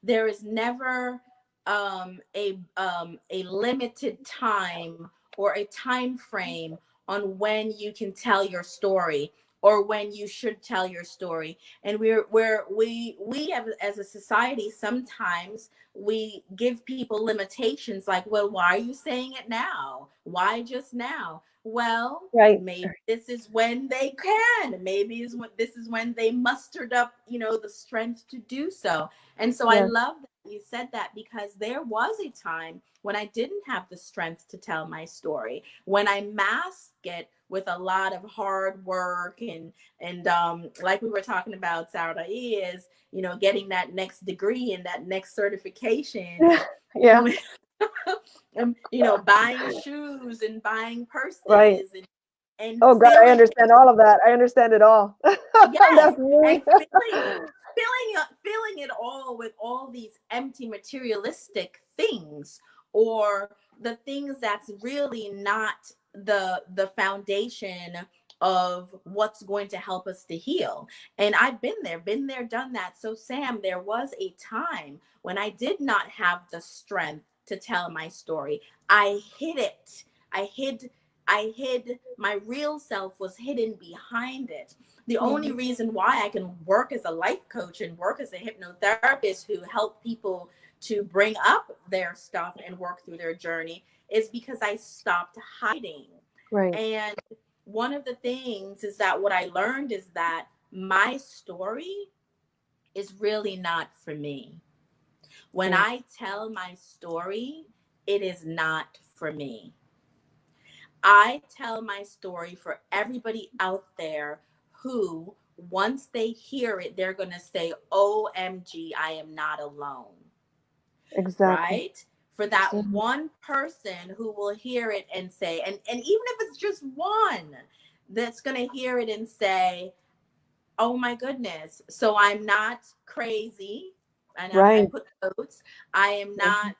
there is never a limited time or a time frame on when you can tell your story or when you should tell your story. And we have, as a society, sometimes we give people limitations like, well, why are you saying it now? Why just now? Well, Right. maybe this is when they can. Maybe is when this is when they mustered up, the strength to do so. And so I Yes. love that you said that, because there was a time when I didn't have the strength to tell my story, when I masked it with a lot of hard work and like we were talking about, Sarai, is getting that next degree and that next certification and Yeah. doing buying shoes and buying Right. purses and Oh God, I filling, understand all of that. I understand it all. yes, That's me. and filling it all with all these empty materialistic things, or the things that's really not the foundation of what's going to help us to heal. And I've been there, done that. So Sam, there was a time when I did not have the strength to tell my story. I hid it. I hid my real self, was hidden behind it. The only Mhm. reason why I can work as a life coach and work as a hypnotherapist who help people to bring up their stuff and work through their journey is because I stopped hiding. Right. And one of the things is that what I learned is that my story is really not for me. When Right. I tell my story, it is not for me. I tell my story for everybody out there who, once they hear it, they're going to say, OMG, I am not alone, Exactly. right? For that Mhm. one person who will hear it and say, and even if it's just one that's going to hear it and say, oh my goodness, so I'm not crazy. And I Right. put quotes, I am Mhm. not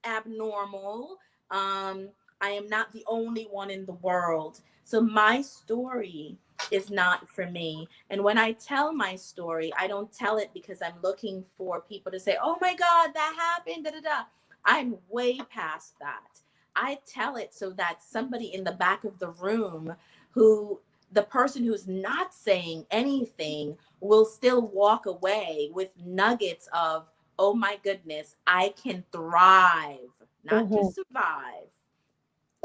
abnormal. Um, I am not the only one in the world. So my story is not for me. And when I tell my story, I don't tell it because I'm looking for people to say, oh my God, that happened. Da, da, da. I'm way past that. I tell it so that somebody in the back of the room, who the person who's not saying anything, will still walk away with nuggets of, oh my goodness, I can thrive, not Mhm. just survive.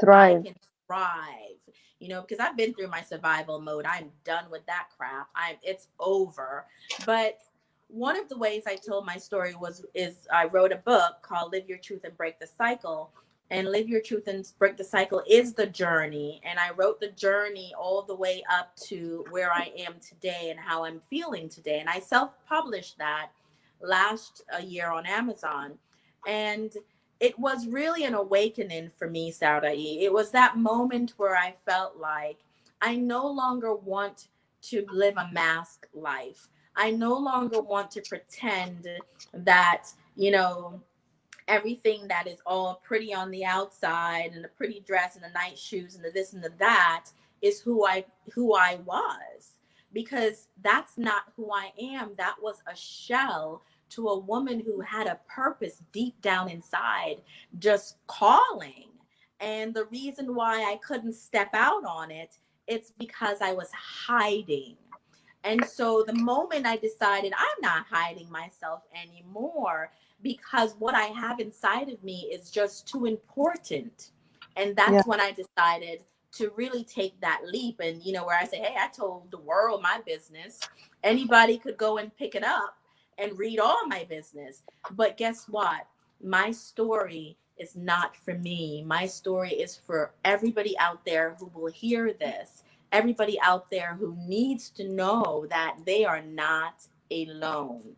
I Thrive. can thrive, because I've been through my survival mode. I'm done with that crap. It's over. But one of the ways I told my story is I wrote a book called Live Your Truth and Break the Cycle. And Live Your Truth and Break the Cycle is the journey. And I wrote the journey all the way up to where I am today and how I'm feeling today. And I self-published that last year on Amazon. And it was really an awakening for me, Sarai. It was that moment where I felt like I no longer want to live a mask life. I no longer want to pretend that, everything that is all pretty on the outside and a pretty dress and the nice shoes and the this and the that is who I was, because that's not who I am. That was a shell to a woman who had a purpose deep down inside, just calling. And the reason why I couldn't step out on it, it's because I was hiding. And so the moment I decided I'm not hiding myself anymore, because what I have inside of me is just too important. And Yeah. that's when I decided to really take that leap. And, where I say, hey, I told the world my business. Anybody could go and pick it up and read all my business. But guess what? My story is not for me. My story is for everybody out there who will hear this, everybody out there who needs to know that they are not alone.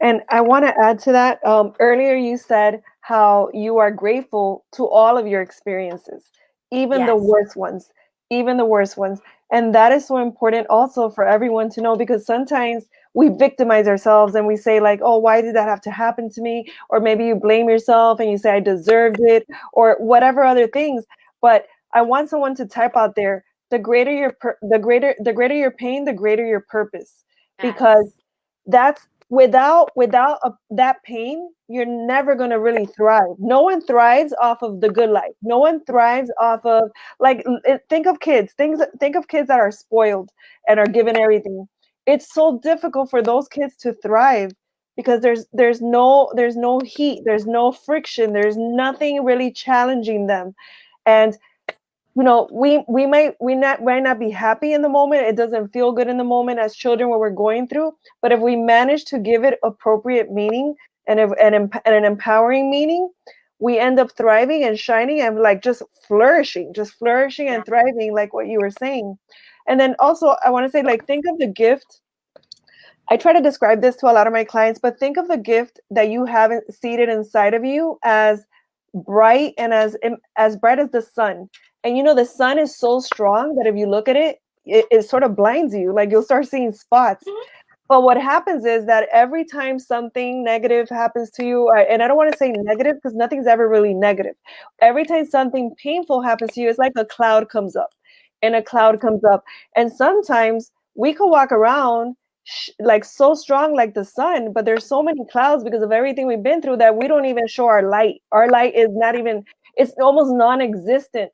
And I want to add to that. Earlier, you said how you are grateful to all of your experiences, even the Yes. worst ones, even the worst ones. And that is so important also for everyone to know, because sometimes we victimize ourselves and we say, like, oh, why did that have to happen to me? Or maybe you blame yourself and you say, I deserved it, or whatever other things. But I want someone to type out there, the greater your pain, the greater your purpose, because Yes. that's that pain, you're never going to really thrive. No one thrives off of the good life. No one thrives off of, like, think of kids, think of kids that are spoiled and are given everything. It's so difficult for those kids to thrive because there's no heat, there's no friction, there's nothing really challenging them. And we might not be happy in the moment. It doesn't feel good in the moment as children what we're going through. But if we manage to give it appropriate meaning and an empowering meaning, we end up thriving and shining and like just flourishing Yeah. and thriving, like what you were saying. And then also I want to say, like, think of the gift. I try to describe this to a lot of my clients, but think of the gift that you have seated inside of you as bright and as bright as the sun. And the sun is so strong that if you look at it, it sort of blinds you. Like, you'll start seeing spots. Mhm. But what happens is that every time something negative happens to you, and I don't want to say negative because nothing's ever really negative. Every time something painful happens to you, it's like a cloud comes up and a cloud comes up. And sometimes we could walk around like so strong like the sun, but there's so many clouds because of everything we've been through that we don't even show our light. Our light is not even, it's almost non-existent.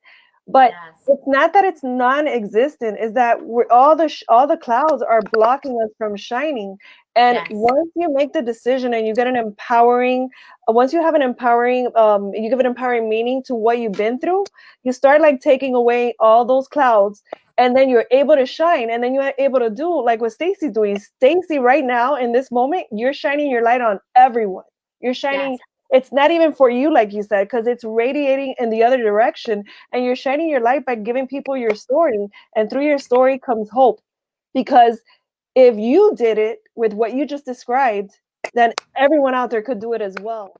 But Yes. it's not that it's non-existent, is that all the clouds are blocking us from shining. And Yes. once you make the decision and you get an empowering once you have an empowering you give an empowering meaning to what you've been through, you start like taking away all those clouds, and then you're able to shine, and then you're able to do like what Stacy's doing. Stacy, right now in this moment, you're shining your light on everyone. You're shining. Yes. It's not even for you, like you said, because it's radiating in the other direction, and you're shining your light by giving people your story, and through your story comes hope. Because if you did it with what you just described, then everyone out there could do it as well.